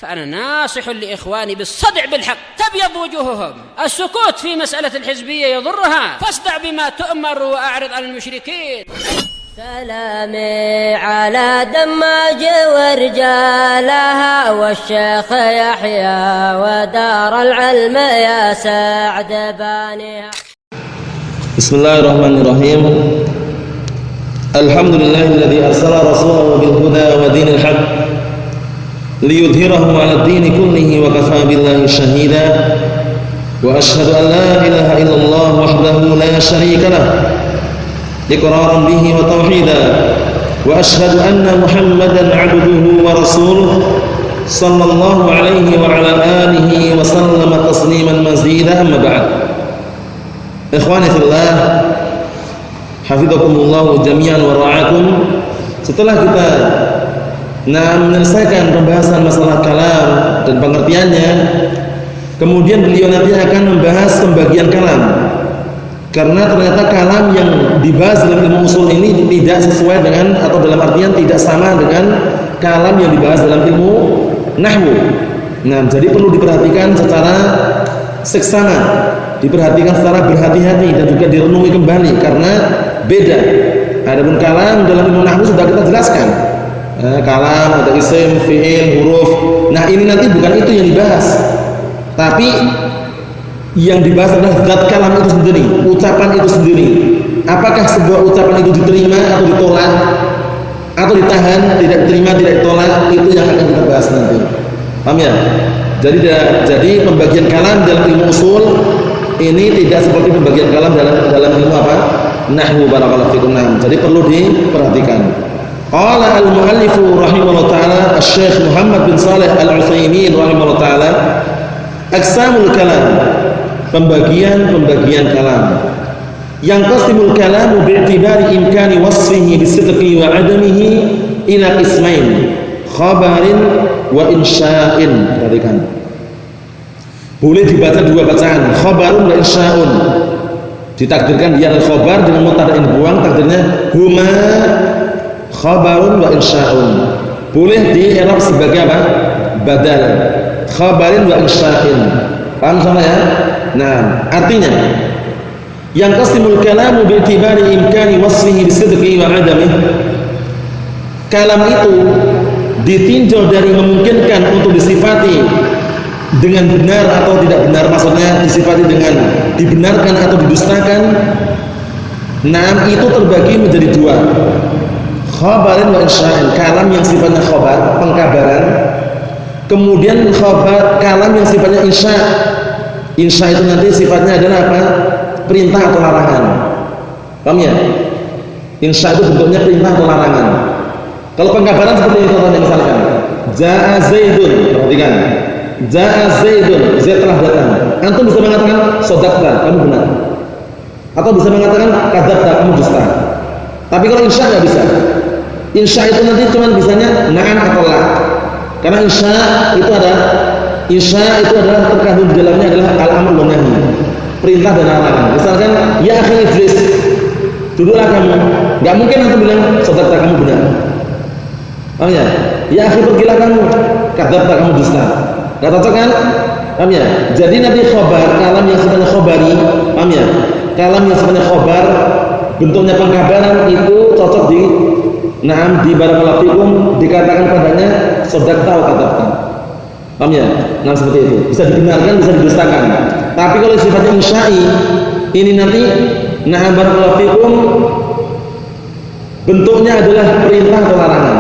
فأنا ناصح لإخواني بالصدع بالحق تبيض وجوههم. السكوت في مسألة الحزبية يضرها، فاصدع بما تؤمر وأعرض عن المشركين. سلامي على دماج ورجالها والشيخ يحيى ودار العلم يا سعد بانيها. بسم الله الرحمن الرحيم. الحمد لله الذي أرسل رسوله بالهدى ودين الحق ليظهره على الدين كله وكفى بالله شهيدا، وأشهد أن لا إله إلا الله وحده لا شريك له إقرارا به وتوحيدا، وأشهد أن محمدا عبده ورسوله صلى الله عليه وعلى آله وسلم تسليما مزيدا. أما بعد، ikhwani fillah, hafizakumullah jami'an wa ra'akum. Setelah kita menyelesaikan pembahasan masalah kalam dan pengertiannya, kemudian beliau nanti akan membahas pembagian kalam. Karena ternyata kalam yang dibahas dalam ilmu usul ini tidak sesuai dengan, atau dalam artian tidak sama dengan kalam yang dibahas dalam ilmu nahwu. Nah, jadi perlu diperhatikan secara seksama, diperhatikan secara berhati-hati dan juga direnungi kembali karena beda. Adapun kalam dalam ilmu nahwu sudah kita jelaskan. Kalam ada isim, fi'il, huruf. Nah, ini nanti bukan itu yang dibahas. Tapi yang dibahas adalah zat kalam itu sendiri, ucapan itu sendiri. Apakah sebuah ucapan itu diterima atau ditolak, atau ditahan, tidak diterima, tidak ditolak, itu yang akan kita bahas nanti. Paham ya? Jadi pembagian kalam dalam ilmu usul ini tidak seperti pembagian kalam dalam ilmu apa? Nahwu, barakallahu fikum. Jadi perlu diperhatikan. Qala al-muallifu rahimahullah ta'ala Asy-Syaikh Muhammad bin Shalih Al-Utsaimin rahimahullah ta'ala, aqsamul kalam, pembagian kalam. Yang qasimul kalamu bi'tibari imkani wasfihi bisidqi wa adamihi ila qismain, khabarin wa insya'in. Perhatikan, boleh dibaca dua bacaan, khabarun wa insya'un. Ditakdirkan dia adalah khabar dengan mubtada yang dibuang, takdirnya huma khabarun wa insya'un. Boleh di-i'rab sebagai apa? Badal, khabarin wa insya'in. Paham salah ya? Nah, artinya yang qasimul kalamu bi'tibari imkani wasfihi bisidqi wa adamih. Kalam itu ditinjau dari memungkinkan untuk disifati dengan benar atau tidak benar, maksudnya disifati dengan dibenarkan atau didustakan. Nah, itu terbagi menjadi dua, khabarin wa insya'in. Kalam yang sifatnya khabar, pengkabaran. Kemudian khabar, kalam yang sifatnya insya. Insya itu nanti sifatnya adalah apa? Perintah atau larangan. Paham ya? Insya itu bentuknya perintah atau larangan. Kalau pengkabaran seperti ini contohnya, misalkan Ja'a Zaidun, perhatikan, Ja'a Zaidun, Zaid telah datang. Antum bisa mengatakan shadaqta, kamu benar. Atau bisa mengatakan kadzabta, kamu dusta. Tapi kalau insya nggak bisa. Insya itu nanti cuma bisanya na'am atau la. Karena insya itu adalah terkandung di dalamnya adalah al-amr wa nahi, perintah dan larangan. Misalkan ya akhi ijlis, duduklah kamu. Enggak mungkin antum bilang shadaqta, kamu benar. Paham ya? Ya akhi pergilah kamu, kadzabta, kamu dusta. Enggak cocok kan? Paham ya? Jadi nanti khabar, kalam yang sifatnya khabari, paham ya? Kalam yang sifatnya khabar, bentuknya pengkabaran, itu cocok di na'am, di barakallahu fikum, dikatakan padanya shadaqta wa kadzabta. Paham ya? Nah, seperti itu. Bisa dibenarkan, bisa didustakan. Tapi kalau sifatnya insya'i, ini nanti na'am barakallahu fikum, bentuknya adalah perintah atau larangan.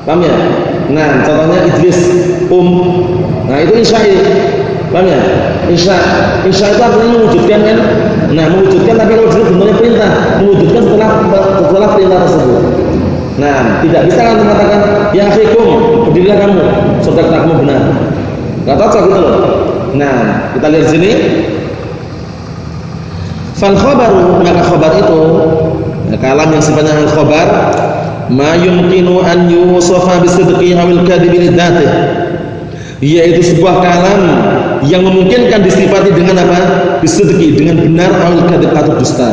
Paham ya? Nah, contohnya ijlis, nah itu insya'i. Paham ya? Insya itu artinya mewujudkan kan? Nah, mewujudkan, tapi kalau ijlis bentuknya perintah, mewujudkan setelah perintah tersebut. Nah, tidak bisa kan mengatakan ya akhikum, berdirilah kamu, shadaqta, kamu benar. Enggak cocok gitu loh. Nah, kita lihat sini. Fal khabaru, maka khabar itu, kalam yang sifatnya al-khabar, ma yumkinu an yusafa bisidqi awil kadhibi lidzatih, yaitu sebuah kalam yang memungkinkan disifati dengan apa? Bisidqi, dengan benar, awil kadhib atau dusta.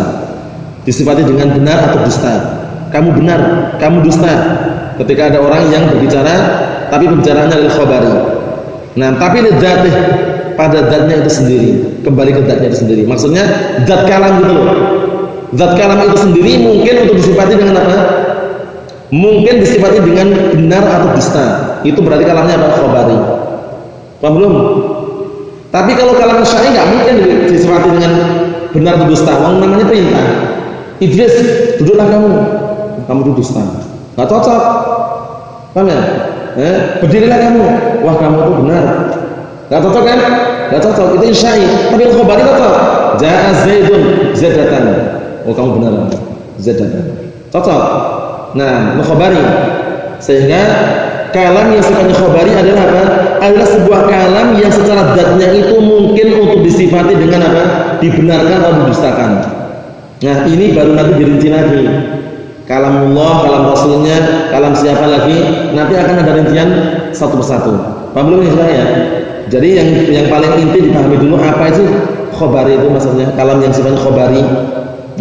Disifati dengan benar atau dusta. Kamu benar, kamu dusta. Ketika ada orang yang berbicara tapi pembicaraannya lil khabari. Nah, tapi lidzatih, pada zatnya itu sendiri, kembali ke zatnya itu sendiri. Maksudnya zat kalam gitu loh. Zat kalam itu sendiri mungkin untuk disifati dengan apa? Mungkin disifati dengan benar atau dusta. Itu berarti kalamnya apa? Khabari. Paham belum? Tapi kalau kalam syar'i enggak mungkin disifati dengan benar atau dusta. Wong namanya perintah. Idris, duduklah kamu. Kamu duduk dusta. Enggak cocok. Paham ya? Berdirilah kamu. Wah, kamu itu benar. Enggak cocok kan? Enggak cocok. Itu syar'i. Tapi khabari cocok. Ja'a Zaidun, Zaid datang. Oh, kamu benar. Zaid datang. Cocok. Nah, khabari. Sehingga kalam yang sifatnya khabari adalah apa? Adalah sebuah kalam yang secara zatnya itu mungkin untuk disifati dengan apa? Dibenarkan atau didustakan. Nah, ini baru nanti dirinci lagi. Kalamullah, kalam Rasulnya, kalam siapa lagi? Nanti akan ada rincian satu persatu. Paham belum ya saya? Jadi yang paling inti dipahami dulu apa itu khabari itu maksudnya kalam yang sifatnya khabari.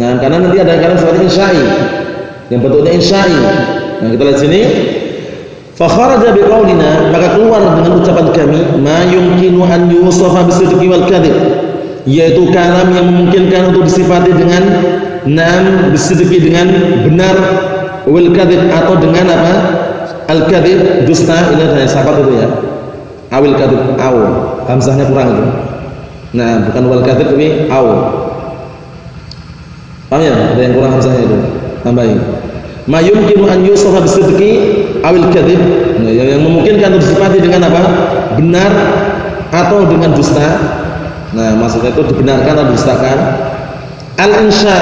Nah, karena nanti ada kalam sifatnya insya'i. Yang bentuknya insya'i. Nah, kita lihat sini. Fa kharaja biqaulina, maka keluar dengan ucapan kami, ma yumkinu an yusafa bisidqi wal kadhib, yaitu kalam yang memungkinkan untuk disifati dengan nam bisidqi dengan benar, wal kadhib atau dengan apa? Al kadhib dusta, ini ada sahabat itu ya. Awil kadhib aw, hamzahnya kurang itu. Nah, bukan wal kadhib tapi aw. Paham ya? Ada yang kurang hamzahnya itu. Tambahin. Ma yumkinu an yusafa bisidqi awil kadhib, nah, yang memungkinkan untuk disifati dengan apa? Benar atau dengan dusta. Nah, maksudnya itu dibenarkan atau didustakan. Al-insya,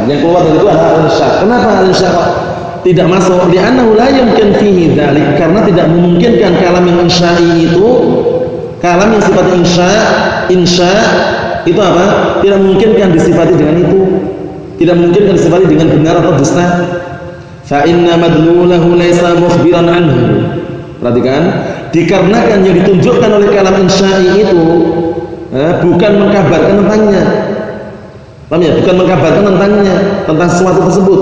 yang keluar dari itu adalah al-insya. Kenapa al-insya tidak masuk? Li'annahu la yumkin fihi dzalik, karena tidak memungkinkan kalam yang insya'i itu, kalam yang sifat insya itu apa? Tidak memungkinkan disifati dengan itu. Tidak mungkin disifati dengan benar atau dusta. Fa inna madlulahu laisa mukhbiran anhu. Perhatikan, dikarenakan yang ditunjukkan oleh kalam insya'i itu bukan mengkabarkan tentangnya. Paham ya? Bukan mengkabarkan tentangnya, tentang sesuatu tersebut.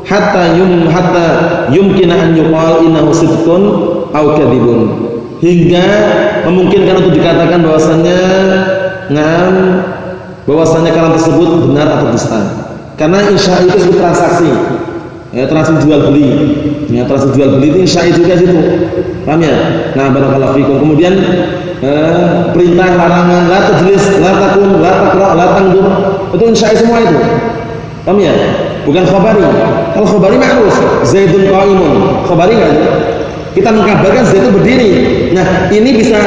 Hatta yumkina an yuqal innahu sidqun aw kadzibun. Hingga memungkinkan untuk dikatakan bahwasanya kalam tersebut benar atau dusta. Karena insya itu disebut transaksi, ya, transaksi jual beli, ya, transaksi jual beli itu insya juga situ, paham ya? Nah, barakallahu fikum. Kemudian perintah, larangan, la tajlis, la takun, la taqra, la tandur, itu insya semua itu, paham ya? Bukan khabari. Kalau khabari ma'ruf, Zaidun qa'imun, khabari kan? Kita mengkabarkan Zaid itu berdiri. Nah, ini bisa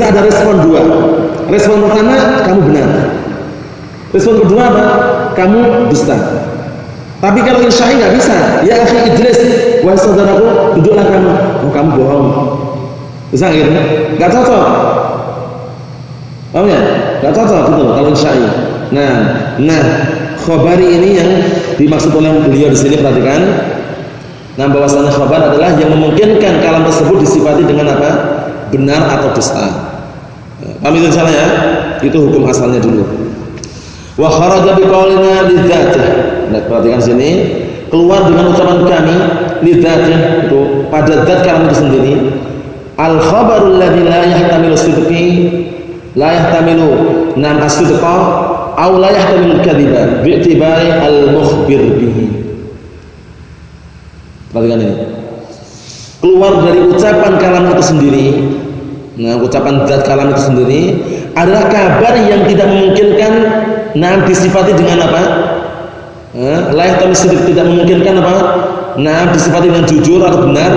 ada respon dua. Respon pertama, kamu benar. Respon kedua apa? Kamu dusta. Tapi kalau insya'i nggak bisa. Ya akhi Idris, wahai saudaraku, duduklah kamu. Oh, kamu bohong. Bisa gitu? Nggak cocok. Paham ya? Nggak cocok gitu kalau insya'i. Nah, khabari ini yang dimaksud oleh beliau di sini, perhatikan. Nah, bahwasanya khabar adalah yang memungkinkan kalam tersebut disifati dengan apa? Benar atau dusta. Paham itu salah ya? Itu hukum asalnya dulu. Wa kharaja biqaulina lidzatih. Nah, perhatikan sini, keluar dengan ucapan kami lidzatih, itu pada zat kalam itu sendiri. Al khabarul ladzi la yahtamilu sidqi, la yahtamilu nam as-sidqa aw la yahtamilu al-kadhiba bi'tibari al-mukhbir bihi. Perhatikan ini. Keluar dari ucapan kalam itu sendiri. Nah, ucapan zat kalam itu sendiri adalah kabar yang tidak memungkinkan disifati dengan apa? Layak kami tidak memungkinkan apa? Disifati dengan jujur atau benar,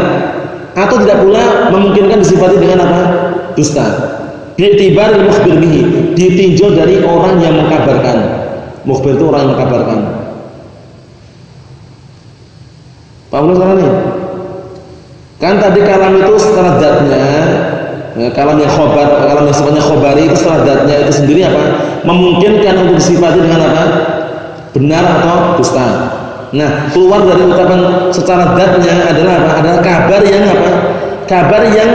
atau tidak pula memungkinkan disifati dengan apa? Dusta. Bi'tibar al-mukhbir bihi, ditinjau dari orang yang mengkabarkan. Mukhbir itu orang yang mengkabarkan. Paham salah nih? Kan tadi kalam itu secara zatnya, kalam yang khobar, kalam yang sifatnya khobari itu secara zatnya itu sendiri apa? Memungkinkan untuk disifati dengan apa? Benar atau dusta. Nah, keluar dari ucapan secara zatnya adalah apa? Adalah kabar yang apa? Kabar yang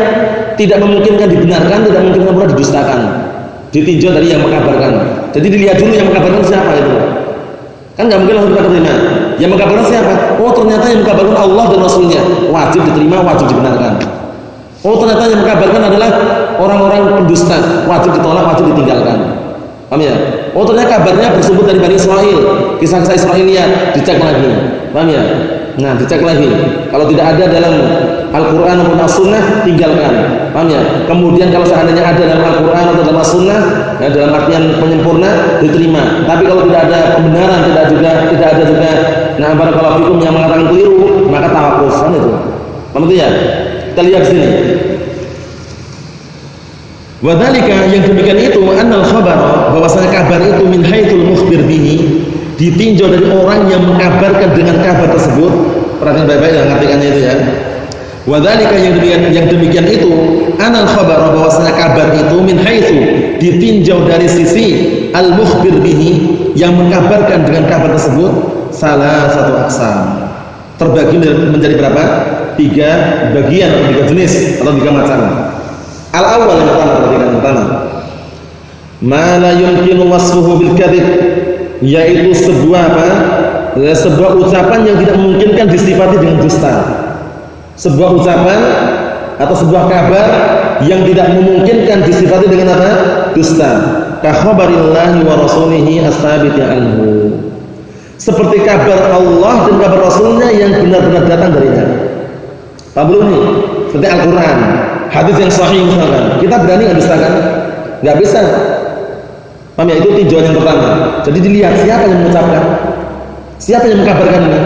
tidak memungkinkan dibenarkan, tidak memungkinkan pula didustakan. Ditinjau dari yang mengkabarkan. Jadi dilihat dulu yang mengkabarkan siapa itu. Kan nggak mungkin langsung kita terima. Yang mengkabarkan siapa? Oh, ternyata yang mengkabarkan Allah dan Rasulnya. Wajib diterima, wajib dibenarkan. Oh, ternyata yang mengkabarkan adalah orang-orang pendusta. Wajib ditolak, wajib ditinggalkan. Paham ya? Oh, ternyata kabarnya bersumber dari Bani Israel. Kisah-kisah Israiliyat, dicek lagi. Paham ya? Nah, dicek lagi. Kalau tidak ada dalam Al-Quran maupun As-Sunnah, tinggalkan. Paham ya? Kemudian kalau seandainya ada dalam Al-Quran atau dalam As-Sunnah, ya, dalam artian penyempurna, diterima. Tapi kalau tidak ada pembenaran, tidak ada juga nah barakallahu fikum yang mengatakan keliru, maka tawakuf. Kan itu. Paham itu ya? Kita lihat sini. Wadhalika, yang demikian itu annal khabar, bahwasanya kabar itu min haitsul mukhbir bihi, ditinjau dari orang yang mengabarkan dengan kabar tersebut. Perhatikan baik-baik yang ngartikannya itu ya. Wadhalika, yang demikian itu annal khabar, bahwasanya kabar itu min haitsu, ditinjau dari sisi al mukhbir bihi, yang mengabarkan dengan kabar tersebut, salah satu aqsam, terbagi menjadi berapa? 3 bagian atau 3 jenis atau 3 macam. Al-awwal, yang pertama, perhatikan yang pertama. Ma la yumkinu wasfuhu bil kadhib, yaitu sebuah apa? Sebuah ucapan yang tidak memungkinkan disifati dengan dusta. Sebuah ucapan atau sebuah kabar yang tidak memungkinkan disifati dengan apa? Dusta. Ka khabarillahi wa rasulihi as-sabiti anhu. Seperti kabar Allah dan kabar Rasulnya yang benar-benar datang darinya. Paham belum nih? Seperti Al-Quran, hadis yang sahih misalkan, kita berani nggak dustakan? Nggak bisa. Paham ya? Itu tinjauan yang pertama. Jadi dilihat siapa yang mengucapkan, siapa yang mengkabarkan ini.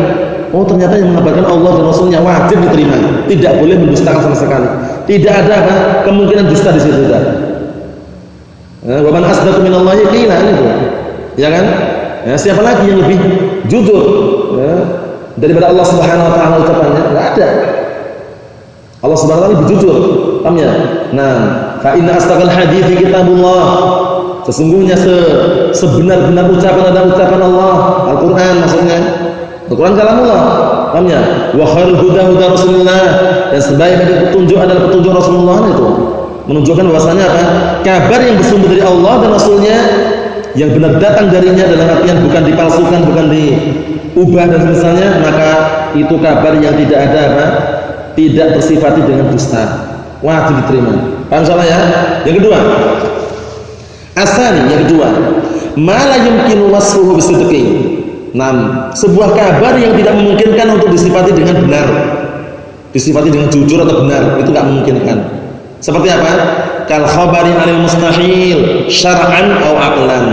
Oh, ternyata yang mengabarkan Allah dan Rasulnya, wajib diterima, tidak boleh mendustakan sama sekali. Tidak ada apa? Kemungkinan dusta di situ. Wa man asdaqu minallahi qila, itu. Ya kan? Ya, siapa lagi yang lebih jujur ya, daripada Allah Subhanahu wa taala ucapannya? Enggak ada. Allah Subhanahu wa taala lebih jujur. Paham ya? Nah, fa inna asdaqal hadithi kitabullah. Sesungguhnya sebenar-benar ucapan adalah ucapan Allah, Al-Qur'an maksudnya. Al-Qur'an kalamullah. Paham ya? Wa khairul huda huda Rasulullah. Dan sebaik-baik petunjuk adalah petunjuk Rasulullah itu. Menunjukkan bahwasanya apa? Kabar yang bersumber dari Allah dan Rasulnya, yang benar datang darinya dalam artian bukan dipalsukan, bukan diubah dan semisalnya, maka itu kabar yang tidak ada apa? Tidak bersifati dengan dusta, wajib diterima. Paham salah ya? Yang kedua, asani, yang kedua, ma la yumkinu wasfuhu bisidqi. Sebuah kabar yang tidak memungkinkan untuk disifati dengan benar, disifati dengan jujur atau benar, itu tidak memungkinkan. Seperti apa? Kal khabari 'anil mustahil syar'an aw aqlan.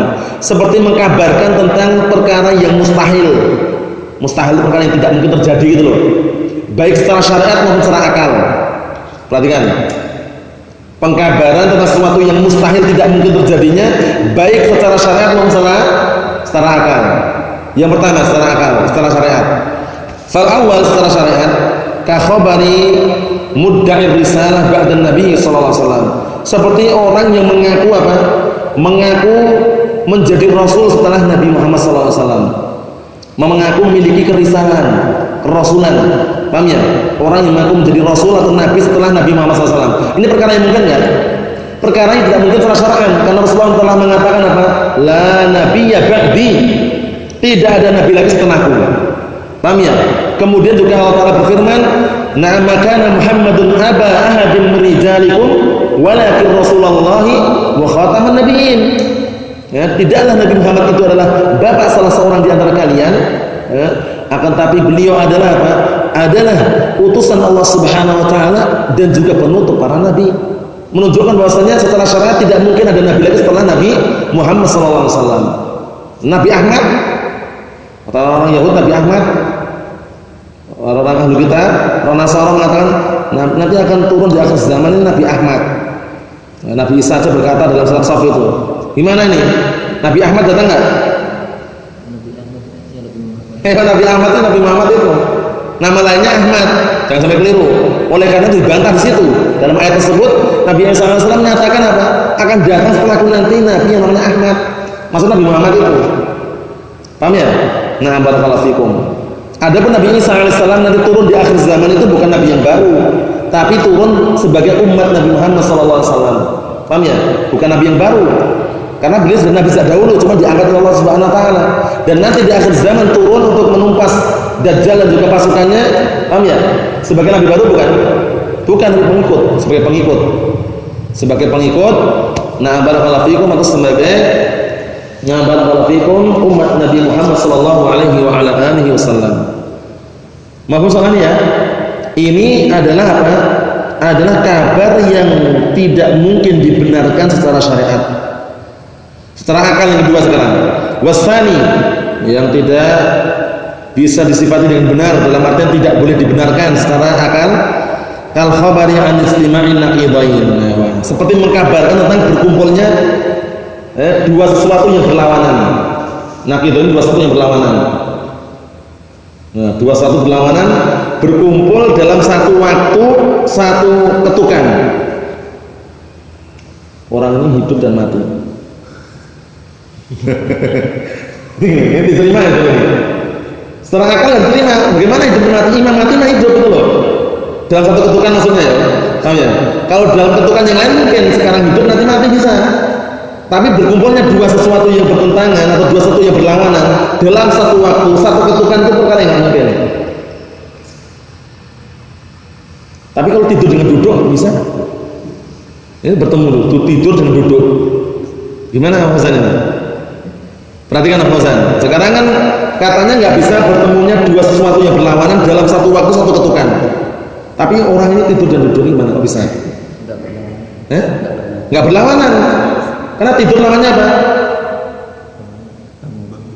Seperti mengkabarkan tentang perkara yang mustahil. Mustahil itu perkara yang tidak mungkin terjadi gitu loh. Baik secara syariat maupun secara akal. Perhatikan. Pengkabaran tentang sesuatu yang mustahil tidak mungkin terjadinya, baik secara syariat maupun secara akal. Yang pertama secara akal, secara syariat. Fal awal secara syariat, ka khabari mudda'i risalah ba'da Nabi sallallahu alaihi wasallam. Seperti orang yang mengaku apa? Mengaku menjadi rasul setelah Nabi Muhammad sallallahu alaihi wasallam. Mengaku memiliki kerisalan, kerasulan. Paham ya? Orang yang mengaku menjadi rasul atau nabi setelah Nabi Muhammad sallallahu alaihi wasallam. Ini perkara yang mungkin enggak? Perkara yang tidak mungkin secara syar'an, karena Rasulullah telah mengatakan apa? La nabiyya ba'di. Tidak ada nabi lagi setelahku. Paham ya? Kemudian juga Allah Ta'ala berfirman, "Na'am kana Muhammadun aba ahadin min rijalikum walakin Rasulullah wa khataman nabiyyin." Ya, tidaklah Nabi Muhammad itu adalah bapak salah seorang di antara kalian, ya, akan tapi beliau adalah apa? Adalah utusan Allah Subhanahu wa taala dan juga penutup para nabi. Menunjukkan bahwasanya setelah syariat tidak mungkin ada nabi lagi setelah Nabi Muhammad sallallahu alaihi wasallam. Nabi Ahmad, atau orang Yahudi Nabi Ahmad, orang ahli kitab, orang Nasara mengatakan nanti akan turun di akhir zaman ini Nabi Ahmad. Nabi Isa saja berkata dalam surat Shaf itu. Gimana ini? Nabi Ahmad datang enggak? Nabi Ahmad itu Nabi Muhammad itu. Nama lainnya Ahmad. Jangan sampai keliru. Oleh karena itu dibantah di situ. Dalam ayat tersebut Nabi Isa alaihi salam menyatakan apa? Akan datang setelahku nanti nabi yang namanya Ahmad. Maksud Nabi Muhammad itu. Paham ya? Nah, barakallahu fikum. Adapun Nabi Isa alaihissalam nanti turun di akhir zaman itu bukan nabi yang baru, tapi turun sebagai umat Nabi Muhammad sallallahu alaihi wasallam. Paham ya? Bukan nabi yang baru. Karena beliau sudah nabi sejak dahulu, cuma diangkat oleh Allah Subhanahu wa taala. Dan nanti di akhir zaman turun untuk menumpas Dajjal dan juga pasukannya. Paham ya? Sebagai nabi baru bukan? Bukan pengikut, sebagai pengikut. Sebagai pengikut, nah barakallahu fikum atau sebagai barakallahu fikum umat Nabi Muhammad sallallahu alaihi wa ala alihi wasallam. Maksud soalnya ya, ini adalah apa? Adalah kabar yang tidak mungkin dibenarkan secara syariat. Secara akal yang kedua sekarang. Wasfani yang tidak bisa disifati dengan benar dalam artian tidak boleh dibenarkan secara akal. Kal khabari an istima'in naqidain. Seperti mengkabarkan tentang berkumpulnya dua sesuatu yang berlawanan. Naqidain dua sesuatu yang berlawanan. Nah, dua sesuatu berlawanan berkumpul dalam satu waktu, satu ketukan. Orang ini hidup dan mati. Ini diterima ya, setelah akal dan terima. Bagaimana hidup dan mati? Imam mati mah hidup itu loh. Dalam satu ketukan maksudnya ya. Tahu ya? Kalau dalam ketukan yang lain mungkin sekarang hidup nanti mati bisa. Tapi berkumpulnya dua sesuatu yang bertentangan atau dua sesuatu yang berlawanan dalam satu waktu, satu ketukan itu perkara yang nggak mungkin. Tapi kalau tidur dengan duduk bisa. Ini bertemu dulu, tidur dengan duduk. Gimana Hasan ini? Perhatikan Hasan. Sekarang kan katanya nggak bisa bertemunya dua sesuatu yang berlawanan dalam satu waktu, satu ketukan. Tapi orang ini tidur dan duduk gimana kok bisa? Nggak berlawanan. Karena tidur namanya apa?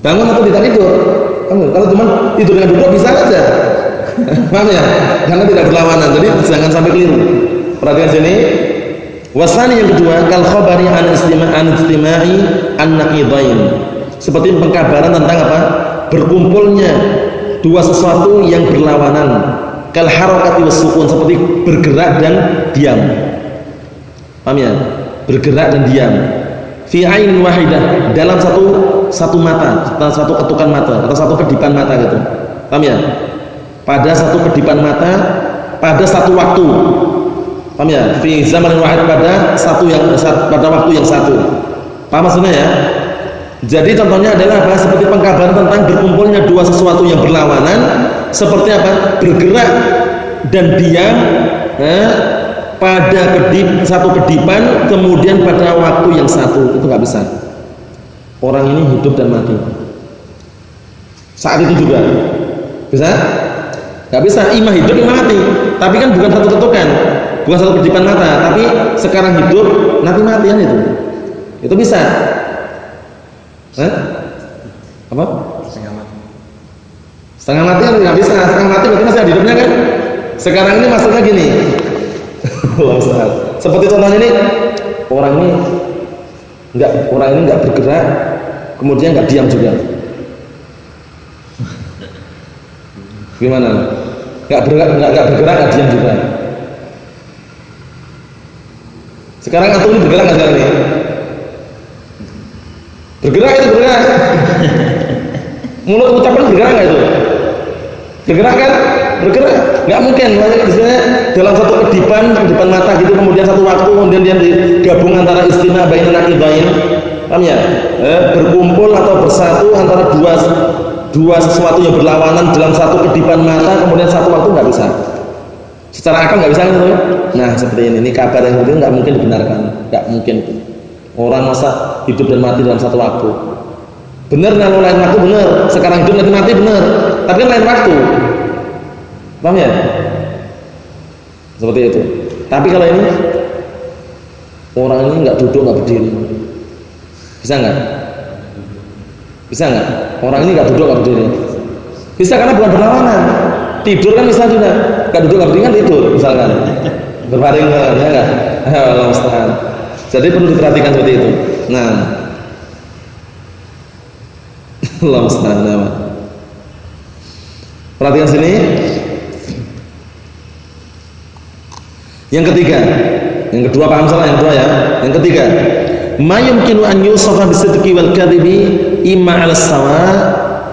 Bangun atau tidak tidur? Kalau cuma tidur dengan duduk bisa aja. Paham ya? Karena tidak berlawanan. Jadi jangan sampai keliru. Perhatikan sini. Wasani yang kedua, kal khabari an istima'i an-naqidain. Seperti pengkabaran tentang apa? Berkumpulnya dua sesuatu yang berlawanan. Kal harakati was sukun, seperti bergerak dan diam. Paham ya? Bergerak dan diam. Fi ain wahidah, dalam satu mata, satu ketukan mata atau satu kedipan mata gitu. Paham ya? Pada satu kedipan mata pada satu waktu. Paham ya? Fi zaman wahid, pada waktu yang satu. Paham maksudnya ya? Jadi contohnya adalah apa? Seperti pengkabaran tentang berkumpulnya dua sesuatu yang berlawanan, seperti apa? Bergerak dan diam pada satu kedipan, kemudian pada waktu yang satu. Itu nggak bisa. Orang ini hidup dan mati saat itu juga bisa? Nggak bisa. Imam hidup, imam mati. Tapi kan bukan satu ketukan, bukan satu kedipan mata. Tapi sekarang hidup, nanti mati kan itu. Itu bisa. Apa? Setengah mati kan nggak bisa. Setengah mati berarti masih ada hidupnya kan? Sekarang ini maksudnya gini. Seperti contohnya ini, orang ini nggak bergerak, kemudian nggak diam juga. Gimana? Nggak bergerak, nggak diam juga. Sekarang antum ini bergerak nggak sekarang ini? Bergerak itu bergerak. Mulut ucapan bergerak nggak itu? Bergerak kan? Bergerak. Nggak mungkin. Misalnya dalam satu kedipan mata gitu, kemudian satu waktu, kemudian dia digabung antara istima bainan naqidain. Paham ya? Berkumpul atau bersatu antara dua sesuatu yang berlawanan dalam satu kedipan mata, kemudian satu waktu nggak bisa. Secara akal nggak bisa gitu. Nah seperti ini kabar yang itu nggak mungkin dibenarkan, nggak mungkin. Orang masa hidup dan mati dalam satu waktu. Benar kalau lain waktu benar. Sekarang hidup nanti mati benar. Tapi kan lain waktu. Paham ya? Seperti itu. Tapi kalau ini orang ini nggak duduk, nggak berdiri, bisa nggak? Bisa nggak? Orang ini nggak duduk, nggak berdiri. Bisa karena bukan berlawanan. Tidur kan bisa juga. Nggak duduk, nggak berdiri kan tidur, misalkan. Berbaring ya nggak? Allah musta'an. Jadi perlu diperhatikan seperti itu. Nah, Allah musta'an. Perhatikan sini. Yang ketiga, yang kedua paham salah, yang kedua ya. Yang ketiga, ma yumkinu an yusafa bisidqi wal kadhibi imma 'ala sawa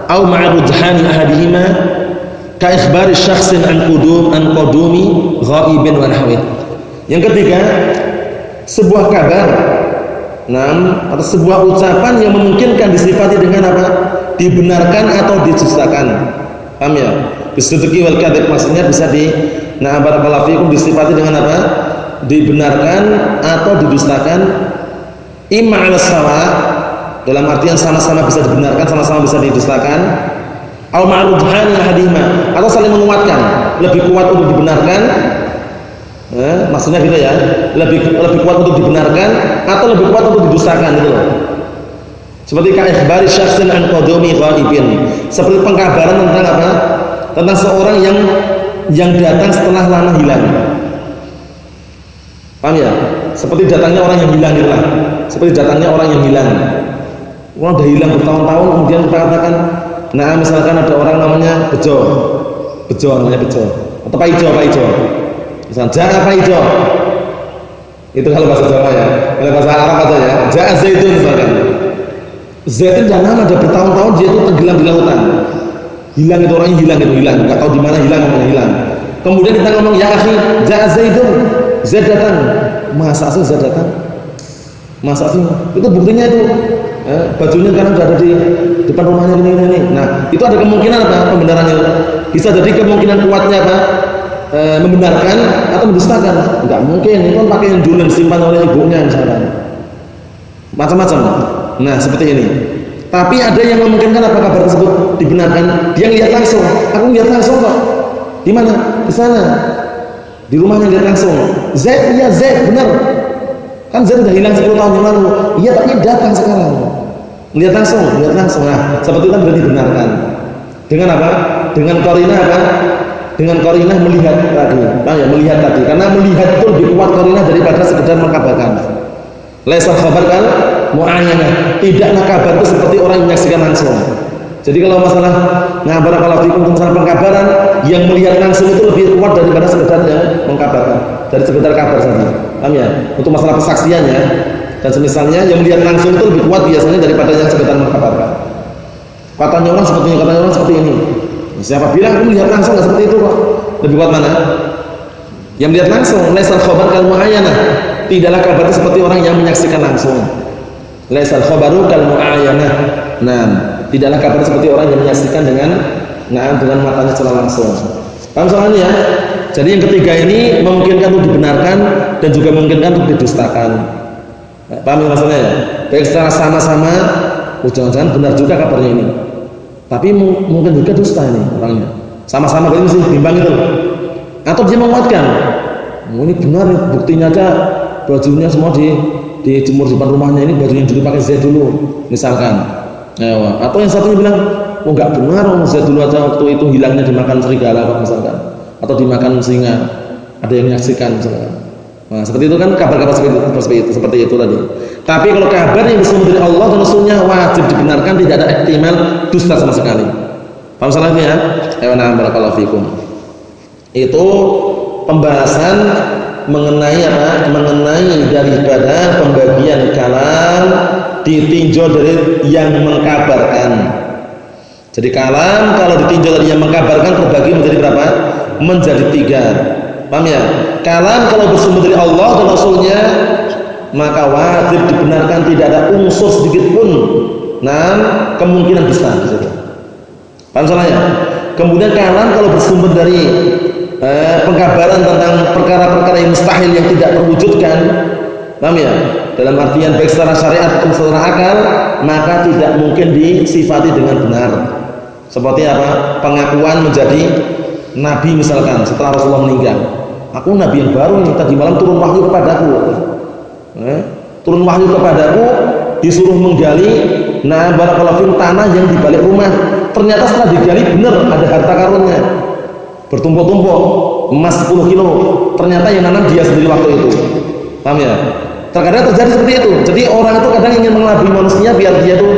aw ma'a rujhani ahadihima ka ikhbari syakhsin an qudumi ghaibin wa nahwi. Yang ketiga, sebuah kabar atau sebuah ucapan yang memungkinkan disifati dengan apa? Dibenarkan atau didustakan. Paham ya? Bisidqi wal kadzib, maksudnya bisa barakallahu fikum disifati dengan apa? Dibenarkan atau didustakan. Imma 'ala sawa, dalam artian sama-sama bisa dibenarkan, sama-sama bisa didustakan. Au ma'rudhan hadima, atau saling menguatkan, lebih kuat untuk dibenarkan. Maksudnya gitu ya, lebih kuat untuk dibenarkan atau lebih kuat untuk didustakan gitu loh. Seperti ikhbari syakhsin an qadumi ghaibin, seperti pengkabaran tentang apa? Tentang seorang yang datang setelah lama hilang. Paham ya? Seperti datangnya orang yang hilang gitu lah. Seperti datangnya orang yang hilang. Orang udah hilang bertahun-tahun, kemudian kita katakan, misalkan ada orang namanya Bejo namanya Bejo, atau Pak Ijo. Misalnya Ja'a Pak Ijo. Itu kalau bahasa Jawa ya. Kalau bahasa Arab aja ya. Ja'a Zaidun misalkan. Zaidun dah lama, ada bertahun-tahun dia itu tenggelam di lautan. Hilang itu, orangnya hilang, enggak tahu di mana hilang. Kemudian kita ngomong, ya akhi, Ja'a Zaidun. Zaid datang. Masa sih Zaid datang? Masa sih? Itu buktinya itu. Bajunya kan sudah ada di depan rumahnya ini. Nah, itu ada kemungkinan apa pembenarannya? Bisa jadi kemungkinan kuatnya apa? Membenarkan atau mendustakan. Enggak mungkin, itu kan pakaian dulu yang disimpan oleh ibunya misalkan. Macam-macam. Nah, seperti ini. Tapi ada yang memungkinkan apa kabar tersebut dibenarkan. Dia lihat langsung. Aku lihat langsung kok. Di mana? Di sana. Di rumahnya lihat langsung. Zaid, iya Zaid, benar. Kan Zaid sudah hilang 10 tahun yang lalu. Iya, tapi datang sekarang. Lihat langsung. Nah, seperti itu kan berarti dibenarkan. Dengan apa? Dengan qarinah apa? Dengan qarinah melihat tadi. Melihat tadi. Karena melihat itu lebih kuat qarinah daripada sekedar mengkabarkan. Laisa khabar kan mu'ayyanah. Tidaklah kabar itu seperti orang yang menyaksikan langsung. Jadi kalau masalah barakallahu fikum, masalah pengkabaran, yang melihat langsung itu lebih kuat daripada sekedar yang mengkabarkan. Dari sekedar kabar saja. Paham ya? Untuk masalah kesaksiannya dan semisalnya, yang melihat langsung itu lebih kuat biasanya daripada yang sekedar mengkabarkan. Katanya orang seperti ini. Siapa bilang aku melihat langsung enggak seperti itu kok? Lebih kuat mana? Yang melihat langsung. Laisal khabar kal mu'ayyanah. Tidaklah kabar itu seperti orang yang menyaksikan langsung. Laisal khabaru kal mu'ayyanah. Tidaklah kabar seperti orang yang menyaksikan dengan matanya secara langsung. Paham soalnya ya? Jadi yang ketiga ini memungkinkan untuk dibenarkan dan juga memungkinkan untuk didustakan. Paham ya maksudnya ya? Baik secara sama-sama, jangan-jangan benar juga kabarnya ini. Tapi mungkin juga dusta ini orangnya. Sama-sama berarti mesti bimbang itu. Atau dia menguatkan. Ini benar, buktinya aja bajunya semua dijemur di depan rumahnya, ini bajunya dulu pakai Z dulu misalkan. Atau yang satunya bilang, enggak benar, Z dulu aja waktu itu hilangnya dimakan serigala misalkan, atau dimakan singa, ada yang menyaksikan misalkan. Nah, seperti itu kan kabar-kabar seperti itu tadi. Tapi kalau kabar yang bersumber dari Allah dan Rasulnya wajib dibenarkan, tidak ada ihtimal dusta sama sekali. Paham salahnya ya? Barakallahu fikum. Itu pembahasan mengenai apa? Mengenai daripada pembagian kalam ditinjau dari yang mengkabarkan. Jadi kalam kalau ditinjau dari yang mengkabarkan terbagi menjadi berapa? Menjadi 3. Paham ya? Kalam kalau bersumber dari Allah dan Rasulnya maka wajib dibenarkan, tidak ada unsur sedikit pun kemungkinan dusta di situ. Paham salahnya? Kemudian kalam kalau bersumber dari pengkabaran tentang perkara-perkara yang mustahil yang tidak terwujudkan, paham ya? Dalam artian baik secara syariat atau secara akal, maka tidak mungkin disifati dengan benar. Seperti apa? Pengakuan menjadi nabi misalkan setelah Rasulullah meninggal. Aku nabi yang baru ini, tadi malam turun wahyu kepadaku. Turun wahyu kepadaku, disuruh menggali barakallahu fikum tanah yang di balik rumah. Ternyata setelah digali benar ada harta karunnya. Bertumpuk-tumpuk emas 10 kilo. Ternyata yang nanam dia sendiri waktu itu. Paham ya? Terkadang terjadi seperti itu. Jadi orang itu kadang ingin mengelabui manusia biar dia itu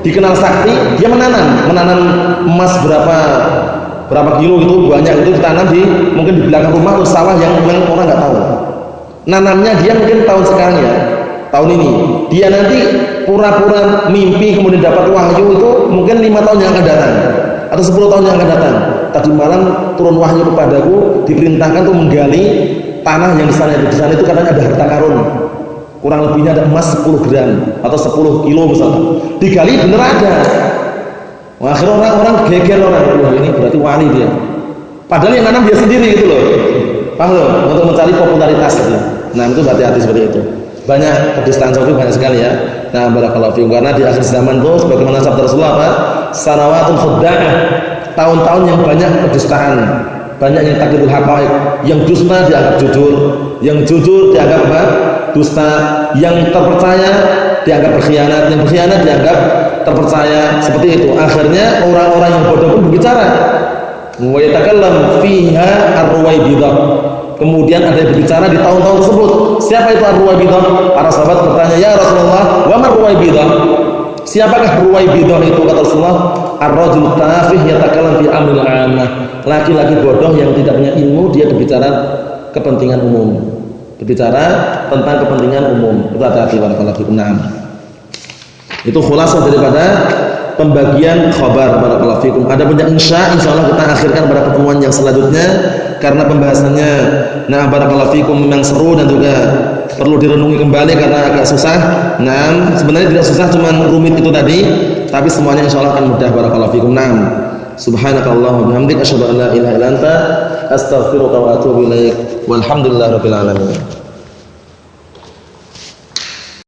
dikenal sakti, dia menanam emas berapa kilo itu banyak itu ditanam mungkin di belakang rumah atau sawah yang memang orang nggak tahu. Nanamnya dia mungkin tahun sekarang ya, tahun ini. Dia nanti pura-pura mimpi kemudian dapat wahyu itu mungkin 5 tahun yang akan datang atau 10 tahun yang akan datang. Tadi malam turun wahyu kepadaku, diperintahkan untuk menggali tanah yang di sana itu katanya ada harta karun. kurang lebihnya ada emas 10 gram atau 10 kilo misalnya, digali bener ada. Wah, akhirnya orang-orang geger, orang wah ini berarti wali dia, padahal yang nanam dia sendiri gitu loh, paham loh, untuk mencari popularitas gitu. Nah itu hati-hati seperti itu. Banyak kedustaan sufi banyak sekali ya. Nah barakallahu fiikum, karena di akhir zaman itu sebagaimana sabda Rasulullah apa? Sanawatun khudda'ah, tahun-tahun yang banyak kedustaan, banyak yang takdzibul haqaiq, yang dusta dianggap jujur, yang jujur dianggap apa? Dusta, yang terpercaya dianggap berkhianat, yang berkhianat dianggap terpercaya. Seperti itu. Akhirnya orang-orang yang bodoh pun berbicara. Wa yatakallam fiha ar-ruwaibidah. Kemudian ada yang berbicara di tahun-tahun tersebut. Siapa itu ar-ruwaibidah? Para sahabat bertanya, "Ya Rasulullah, wa ma ar-ruwaibidah?" Siapakah ruwaibidah itu? Kata Rasulullah, "Ar-rajul tafih yatakallam fi amril 'ammah." Laki-laki bodoh yang tidak punya ilmu, dia berbicara kepentingan umum. Berbicara tentang kepentingan umum. Itu hati-hati barakallahu fikum. Naam. Itu khulasah daripada pembagian khabar barakallahu fikum. Ada banyak insyaallah kita akhirkan pada pertemuan yang selanjutnya karena pembahasannya barakallahu fikum memang seru dan juga perlu direnungi kembali karena agak susah. Nah, sebenarnya tidak susah, cuman rumit itu tadi, tapi semuanya insyaallah akan mudah barakallahu fikum. Naam. Subhanakallahumma wa bihamdika asyhadu an la ilaha illa anta astaghfiruka wa atubu ilaik. Walhamdulillahirabbil alamin.